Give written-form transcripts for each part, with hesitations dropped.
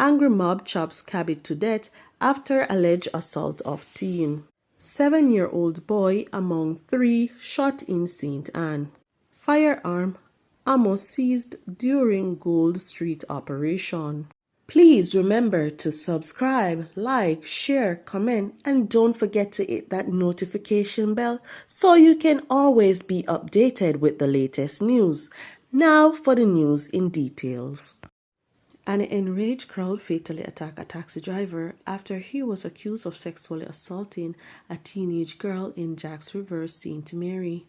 Angry mob chops cabbage to death after alleged assault of teen. 7-year-old boy among 3 shot in St. Anne. Firearm ammo seized during Gold Street operation. Please remember to subscribe, like, share, comment, and don't forget to hit that notification bell so you can always be updated with the latest news. Now for the news in details. An enraged crowd fatally attacked a taxi driver after he was accused of sexually assaulting a teenage girl in Jacks River, St. Mary.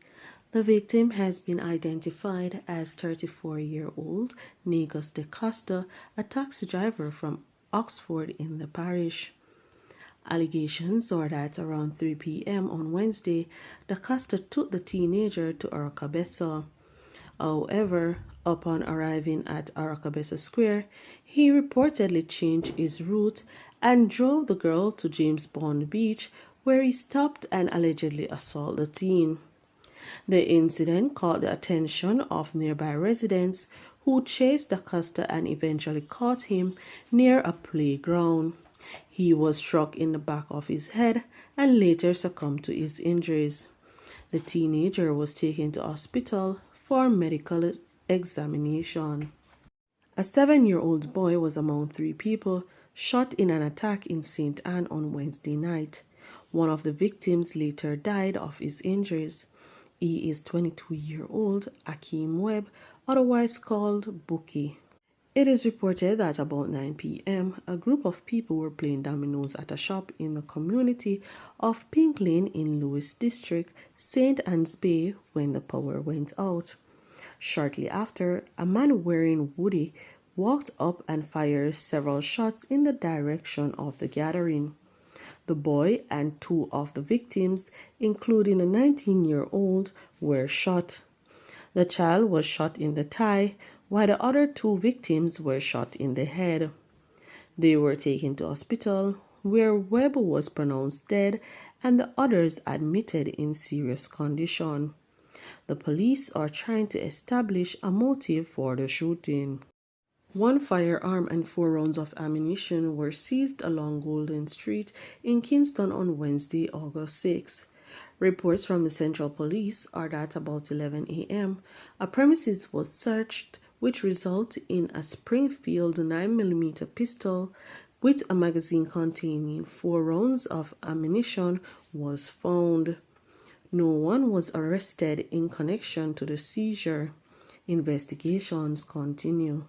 The victim has been identified as 34-year-old Negus de Costa, a taxi driver from Oxford in the parish. Allegations are that around 3 p.m. on Wednesday, de Costa took the teenager to Aracabessa. However, upon arriving at Aracabessa Square, he reportedly changed his route and drove the girl to James Bond Beach, where he stopped and allegedly assaulted the teen. The incident caught the attention of nearby residents who chased da Costa and eventually caught him near a playground. He was struck in the back of his head and later succumbed to his injuries. The teenager was taken to hospital for medical examination. A 7-year-old boy was among 3 people shot in an attack in St. Anne on Wednesday night. One of the victims later died of his injuries. He is 22-year-old Akeem Webb, otherwise called Bookie. It is reported that about 9 p.m., a group of people were playing dominoes at a shop in the community of Pink Lane in Lewis District, St. Anne's Bay, when the power went out. Shortly after, a man wearing hoodie walked up and fired several shots in the direction of the gathering. The boy and 2 of the victims, including a 19-year-old, were shot. The child was shot in the thigh, while the other 2 victims were shot in the head. They were taken to hospital, where Webb was pronounced dead and the others admitted in serious condition. The police are trying to establish a motive for the shooting. 1 firearm and 4 rounds of ammunition were seized along Golden Street in Kingston on Wednesday, August 6. Reports from the Central Police are that about 11 a.m., a premises was searched, which resulted in a Springfield 9mm pistol with a magazine containing 4 rounds of ammunition was found. No one was arrested in connection to the seizure. Investigations continue.